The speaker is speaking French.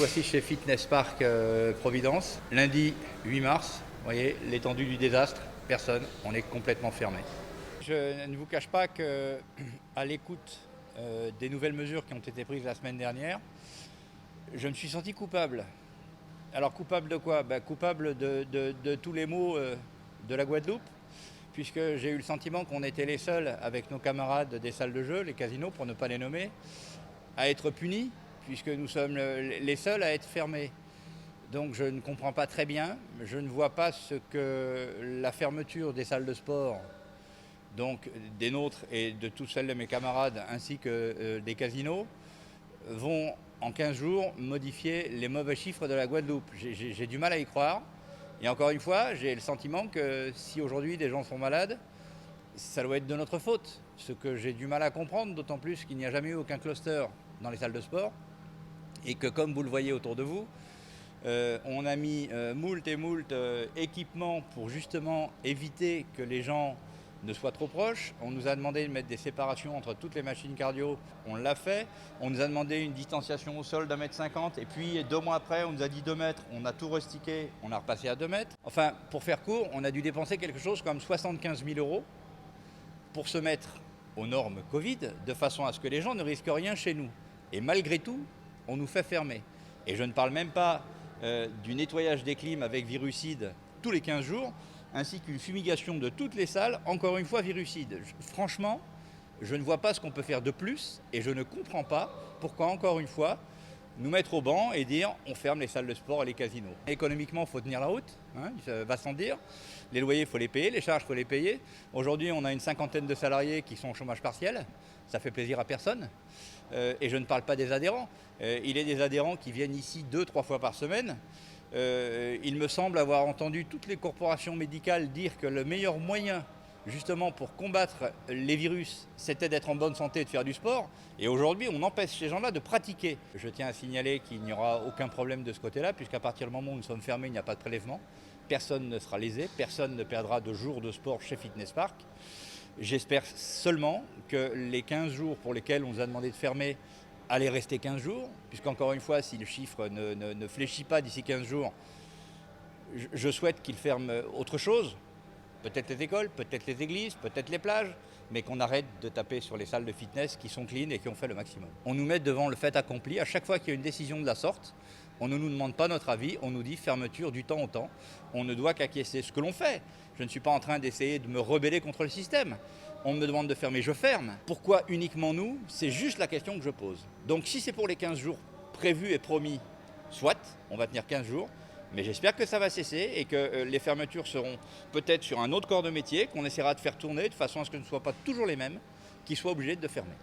voici chez Fitness Park Providence, lundi 8 mars. Vous voyez, l'étendue du désastre, personne, on est complètement fermé. Je ne vous cache pas qu'à l'écoute des nouvelles mesures qui ont été prises la semaine dernière, je me suis senti coupable. Alors coupable de quoi? Coupable de tous les maux de la Guadeloupe, puisque j'ai eu le sentiment qu'on était les seuls, avec nos camarades des salles de jeu, les casinos pour ne pas les nommer, à être punis, puisque nous sommes les seuls à être fermés. Donc je ne comprends pas très bien, je ne vois pas ce que la fermeture des salles de sport, donc des nôtres et de toutes celles de mes camarades, ainsi que des casinos, vont en 15 jours modifier les mauvais chiffres de la Guadeloupe. J'ai du mal à y croire. Et encore une fois, j'ai le sentiment que si aujourd'hui des gens sont malades, ça doit être de notre faute. Ce que j'ai du mal à comprendre, d'autant plus qu'il n'y a jamais eu aucun cluster dans les salles de sport. Et que comme vous le voyez autour de vous, on a mis moult équipements pour justement éviter que les gens ne soient trop proches. On nous a demandé de mettre des séparations entre toutes les machines cardio, on l'a fait. On nous a demandé une distanciation au sol d'1,50 m et puis 2 mois après on nous a dit 2 mètres, on a tout restiqué, on a repassé à 2 mètres. Enfin, pour faire court, on a dû dépenser quelque chose comme 75 000 € pour se mettre aux normes Covid, de façon à ce que les gens ne risquent rien chez nous. Et malgré tout, on nous fait fermer. Et je ne parle même pas du nettoyage des clims avec virucide tous les 15 jours, ainsi qu'une fumigation de toutes les salles, encore une fois virucide. Franchement, je ne vois pas ce qu'on peut faire de plus et je ne comprends pas pourquoi, encore une fois, nous mettre au banc et dire on ferme les salles de sport et les casinos. Économiquement, il faut tenir la route, ça va sans dire. Les loyers, il faut les payer, les charges, il faut les payer. Aujourd'hui, on a une 50aine de salariés qui sont au chômage partiel. Ça fait plaisir à personne. Et je ne parle pas des adhérents. Il y a des adhérents qui viennent ici 2-3 fois par semaine. Il me semble avoir entendu toutes les corporations médicales dire que le meilleur moyen justement pour combattre les virus, c'était d'être en bonne santé et de faire du sport. Et aujourd'hui, on empêche ces gens-là de pratiquer. Je tiens à signaler qu'il n'y aura aucun problème de ce côté-là, puisqu'à partir du moment où nous sommes fermés, il n'y a pas de prélèvement. Personne ne sera lésé, personne ne perdra de jours de sport chez Fitness Park. J'espère seulement que les 15 jours pour lesquels on nous a demandé de fermer allaient rester 15 jours, puisqu'encore une fois, si le chiffre ne fléchit pas d'ici 15 jours, je souhaite qu'il ferme autre chose. Peut-être les écoles, peut-être les églises, peut-être les plages, mais qu'on arrête de taper sur les salles de fitness qui sont clean et qui ont fait le maximum. On nous met devant le fait accompli. À chaque fois qu'il y a une décision de la sorte, on ne nous demande pas notre avis, on nous dit fermeture du temps au temps. On ne doit qu'acquiescer. Ce que l'on fait. Je ne suis pas en train d'essayer de me rebeller contre le système. On me demande de fermer, je ferme. Pourquoi uniquement nous? C'est juste la question que je pose. Donc si c'est pour les 15 jours prévus et promis, soit, on va tenir 15 jours. Mais j'espère que ça va cesser et que les fermetures seront peut-être sur un autre corps de métier qu'on essaiera de faire tourner de façon à ce que ce ne soient pas toujours les mêmes qui soient obligés de fermer.